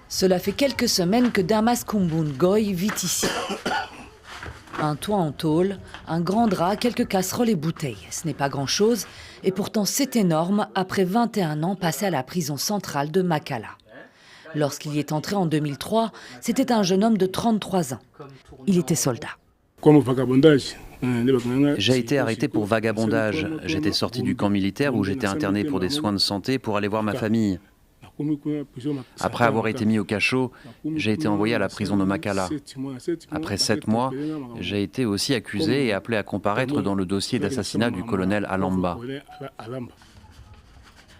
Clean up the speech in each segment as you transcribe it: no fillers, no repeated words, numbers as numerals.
Cela fait quelques semaines que Damas Kumbun Goy vit ici. Un toit en tôle, un grand drap, quelques casseroles et bouteilles. Ce n'est pas grand-chose, et pourtant c'est énorme après 21 ans passés à la prison centrale de Makala. Lorsqu'il y est entré en 2003, c'était un jeune homme de 33 ans. Il était soldat. J'ai été arrêté pour vagabondage. J'étais sorti du camp militaire où j'étais interné pour des soins de santé pour aller voir ma famille. Après avoir été mis au cachot, j'ai été envoyé à la prison de Makala. Après 7 mois, j'ai été aussi accusé et appelé à comparaître dans le dossier d'assassinat du colonel Alamba.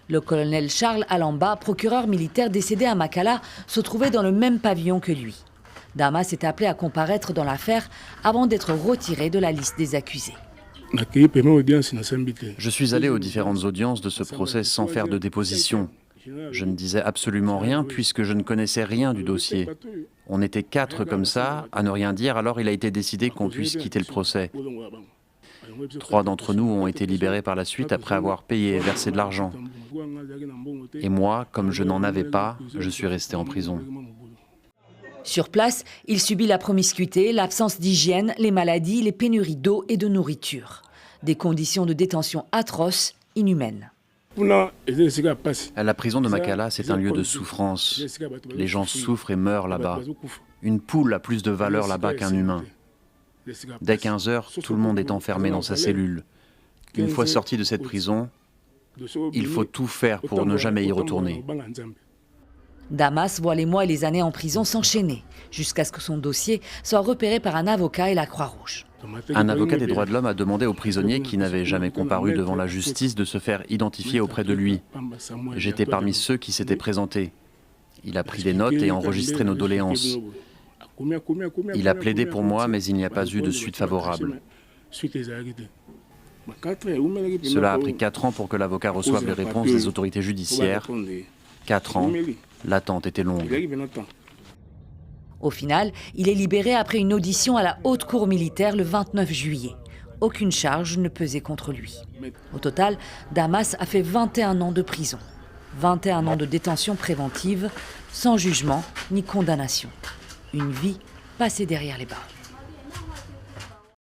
Le colonel Charles Alamba, procureur militaire décédé à Makala, se trouvait dans le même pavillon que lui. Damas est appelé à comparaître dans l'affaire avant d'être retiré de la liste des accusés. Je suis allé aux différentes audiences de ce procès sans faire de déposition. Je ne disais absolument rien puisque je ne connaissais rien du dossier. On était 4 comme ça, à ne rien dire, alors il a été décidé qu'on puisse quitter le procès. 3 d'entre nous ont été libérés par la suite après avoir payé et versé de l'argent. Et moi, comme je n'en avais pas, je suis resté en prison. Sur place, il subit la promiscuité, l'absence d'hygiène, les maladies, les pénuries d'eau et de nourriture. Des conditions de détention atroces, inhumaines. La prison de Makala, c'est un lieu de souffrance. Les gens souffrent et meurent là-bas. Une poule a plus de valeur là-bas qu'un humain. Dès 15 heures, tout le monde est enfermé dans sa cellule. Une fois sorti de cette prison, il faut tout faire pour ne jamais y retourner. Damas voit les mois et les années en prison s'enchaîner, jusqu'à ce que son dossier soit repéré par un avocat et la Croix-Rouge. Un avocat des droits de l'homme a demandé aux prisonniers qui n'avaient jamais comparu devant la justice de se faire identifier auprès de lui. J'étais parmi ceux qui s'étaient présentés. Il a pris des notes et enregistré nos doléances. Il a plaidé pour moi, mais il n'y a pas eu de suite favorable. Cela a pris 4 ans pour que l'avocat reçoive les réponses des autorités judiciaires. 4 ans, l'attente était longue. Au final, il est libéré après une audition à la Haute Cour militaire le 29 juillet. Aucune charge ne pesait contre lui. Au total, Damas a fait 21 ans de prison. 21 ans de détention préventive, sans jugement ni condamnation. Une vie passée derrière les barreaux.